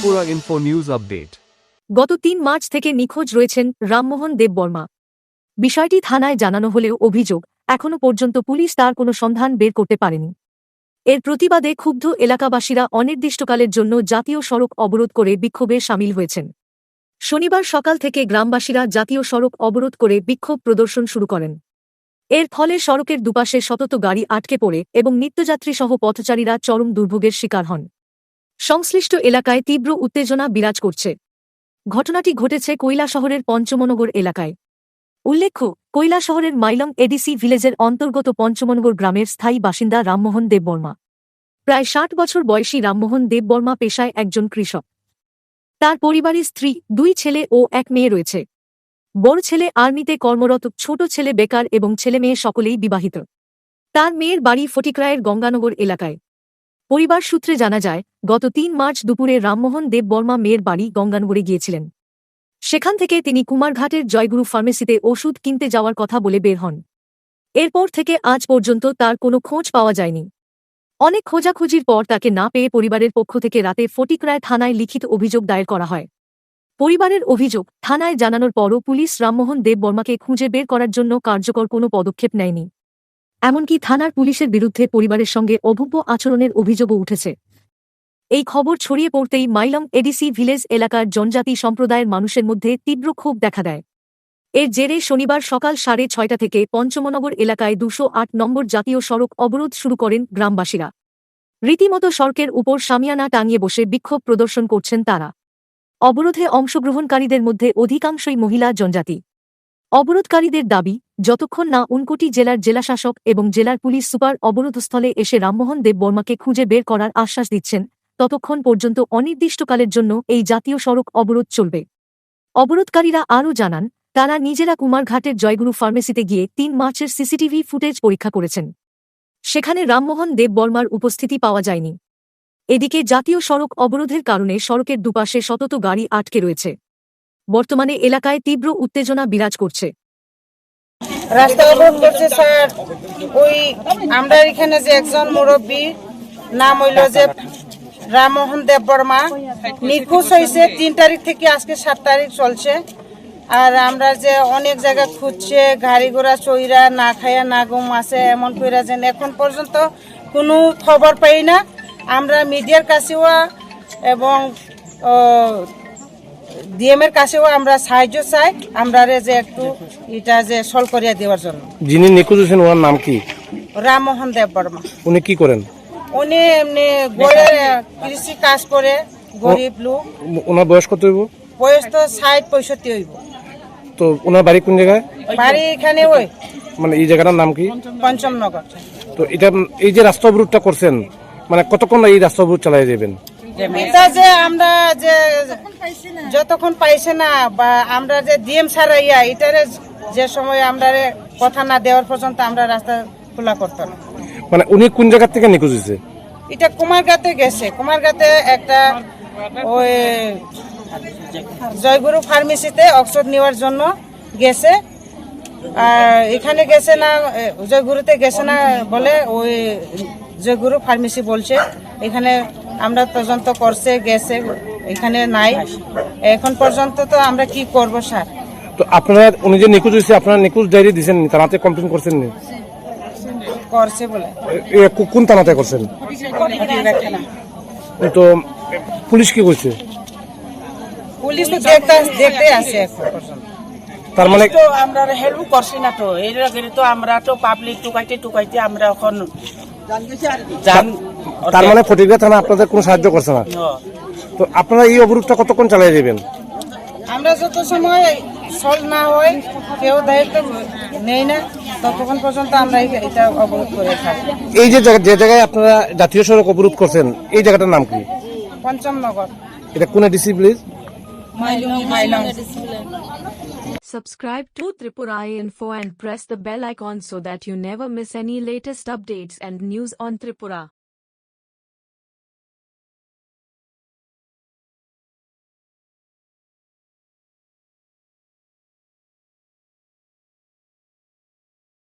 Tripura info news update. গত ৩ March থেকে নিখোঁজ রয়েছেন রামমোহন দেববর্মা। বিষয়টি থানায় জানানো হলেও অভিযোগ এখনও পর্যন্ত পুলিশ তার কোনো সন্ধান বের করতে পারেনি। এর প্রতিবাদে ক্ষুব্ধ এলাকাবাসীরা অনির্দিষ্টকালের জন্য জাতীয় সড়ক অবরোধ করে বিক্ষোভে সামিল হয়েছেন। শনিবার সকাল থেকে গ্রামবাসীরা জাতীয় সড়ক অবরোধ করে বিক্ষোভ প্রদর্শন শুরু করেন। এর ফলে সড়কের দুপাশে শতত গাড়ি আটকে পড়ে এবং নিত্যযাত্রীসহ পথচারীরা চরম দুর্ভোগের শিকার হন। সংশ্লিষ্ট এলাকায় তীব্র উত্তেজনা বিরাজ করছে। ঘটনাটি ঘটেছে কৈলাসহরের পঞ্চমনগর এলাকায়। উল্লেখ্য, কৈলাসহরের মাইলং এডিসি ভিলেজের অন্তর্গত পঞ্চমনগর গ্রামের স্থায়ী বাসিন্দা রামমোহন দেববর্মা। প্রায় ৬০ বছর বয়সী রামমোহন দেববর্মা পেশায় একজন কৃষক। তার পরিবারে স্ত্রী, ২ ছেলে ও ১ মেয়ে রয়েছে। বড় ছেলে আর্মিতে কর্মরত, ছোট ছেলে বেকার এবং ছেলেমেয়ে সকলেই বিবাহিত। তার মেয়ের বাড়ি ফটিকরায়ের গঙ্গানগর এলাকায়। পরিবার সূত্রে জানা যায়, গত ৩ মার্চ দুপুরে রামমোহন দেববর্মা মেয়ের বাড়ি গঙ্গানগরে গিয়েছিলেন। সেখান থেকে তিনি কুমারঘাটের জয়গুরু ফার্মেসিতে ওষুধ কিনতে যাওয়ার কথা বলে বের হন। এরপর থেকে আজ পর্যন্ত তার কোনো খোঁজ পাওয়া যায়নি। অনেক খোঁজাখুঁজির পর তাকে না পেয়ে পরিবারের পক্ষ থেকে রাতে ফটিকরায় থানায় লিখিত অভিযোগ দায়ের করা হয়। পরিবারের অভিযোগ, থানায় জানানোর পরও পুলিশ রামমোহন দেববর্মাকে খুঁজে বের করার জন্য কার্যকর কোনো পদক্ষেপ নেয়নি। এমনকি থানার পুলিশের বিরুদ্ধে পরিবারের সঙ্গে অভব্য আচরণের অভিযোগও উঠেছে। এই খবর ছড়িয়ে পড়তেই মাইলং এডিসি ভিলেজ এলাকার জনজাতি সম্প্রদায়ের মানুষের মধ্যে তীব্র ক্ষোভ দেখা দেয়। এর জেরে শনিবার সকাল ৬:৩০ থেকে পঞ্চমনগর এলাকায় ২০৮ নম্বর জাতীয় সড়ক অবরোধ শুরু করেন গ্রামবাসীরা। রীতিমতো সড়কের উপর শামিয়ানা টাঙিয়ে বসে বিক্ষোভ প্রদর্শন করছেন তারা। অবরোধে অংশগ্রহণকারীদের মধ্যে অধিকাংশই মহিলা জনজাতি। অবরোধকারীদের দাবি, যতক্ষণ না ঊনকোটি জেলার জেলাশাসক এবং জেলার পুলিশ সুপার অবরোধস্থলে এসে রামমোহন দেববর্মাকে খুঁজে বের করার আশ্বাস দিচ্ছেন, ততক্ষণ পর্যন্ত অনির্দিষ্টকালের জন্য এই জাতীয় সড়ক অবরোধ চলবে। অবরোধকারীরা আরও জানান, তারা নিজেরা কুমারঘাটের জয়গুরু ফার্মেসিতে গিয়ে ৩ মার্চের সিসিটিভি ফুটেজ পরীক্ষা করেছেন। সেখানে রামমোহন দেববর্মার উপস্থিতি পাওয়া যায়নি। এদিকে জাতীয় সড়ক অবরোধের কারণে সড়কের দুপাশে শতত গাড়ি আটকে রয়েছে। বর্তমানে এলাকায় তীব্র উত্তেজনা বিরাজ করছে। রাস্তা অবরোধ করছে স্যার। ওই আমরা এখানে যে একজন মুরব্বী নাম হইল যে রামমোহন দেববর্মা নিখোঁজ হয়েছে ৩ তারিখ থেকে আজকে ৭ তারিখ চলছে। আর আমরা যে অনেক জায়গা খুঁজছে, গাড়ি ঘোড়া চইরা না খাইয়া না ঘুম আছে এমন কইরা যেন এখন পর্যন্ত কোনো খবর পাই না। আমরা মিডিয়ার কাছেও এবং ডিএমের কাছেও আমরা সাহায্য চাই, আমরা যে একটু এটা যে সলভ করিয়া দেওয়ার জন্য। যিনি নিখোঁজ হয়েছেন ওনার নাম কি? রামমোহন দেববর্মা। উনি কি করেন? উনি এমনি গড়ে কৃষি কাজ করে, গরিব লোক। ওনার বয়স কত হইব? বয়স তো ৬০-৬৫ হইব। তো ওনার বাড়ি কোন জায়গায়? বাড়ি এখানে ওই মানে এই জায়গাটার নাম কি? পঞ্চমনগর। তো এটা এই যে রাস্তা অবরোধটা করছেন, মানে কতক্ষণ এই রাস্তা অবরোধ চালাই যাবেন? এটা যে আমরা যে যতক্ষণ পাইছে না বা আমরা যে ডিএম সারাইয়া এটারে যে সময় আমরা কথা না দেওয়ার পর্যন্ত আমরা রাস্তা খোলা করতো না। মানে উনি কোন জায়গা থেকে নিখোঁজ হয়েছে? এটা কুমারঘাটে গেছে। কুমারঘাটে একটা ওই জয়গুরু ফার্মেসিতে ঔষধ নেওয়ার জন্য গেছে। আর এখানে গেছে না, জয়গুরুতে গেছে না বলে ওই জয়গুরু ফার্মেসি বলছে। এখানে আমরা তদন্ত করছে, গেছে, এখানে নাই। এখন পর্যন্ত তো আমরা কি করব স্যার? তো আপনারা উনি যে নিখোঁজ হয়েছে, আপনারা নিখোঁজ ডায়েরি দিয়েছেন, থানাতে কমপ্লেন করছেন? করছে বলে। কোন থানাতে করছেন? তো পুলিশ কি করছে? পুলিশ তো দেখতে আছে এখন পর্যন্ত। তার মানে তো আমরা হেল্প করছি না তো এর আগে তো আমরা তো পাবলিক টুকাইতে আমরা এখন তার মানে ফটিকরা থানা আপনাদের কোনো সাহায্য করছে না। তো আপনারা এই অবরোধটা কতক্ষণ চালিয়ে যাবেন? আমরা যত সময় সলভ না হয়, কেউ দায়িত্ব নেই না, ততক্ষণ পর্যন্ত আমরা এটা অবরোধ করে থাকি। এই যে জায়গায় আপনারা জাতীয় সড়ক অবরোধ করছেন, এই জায়গাটার নাম কি? পঞ্চমনগর। এটা কোন DC please? Mailong. Subscribe to Tripura Info and press the bell icon so that you never miss any latest updates and news on Tripura.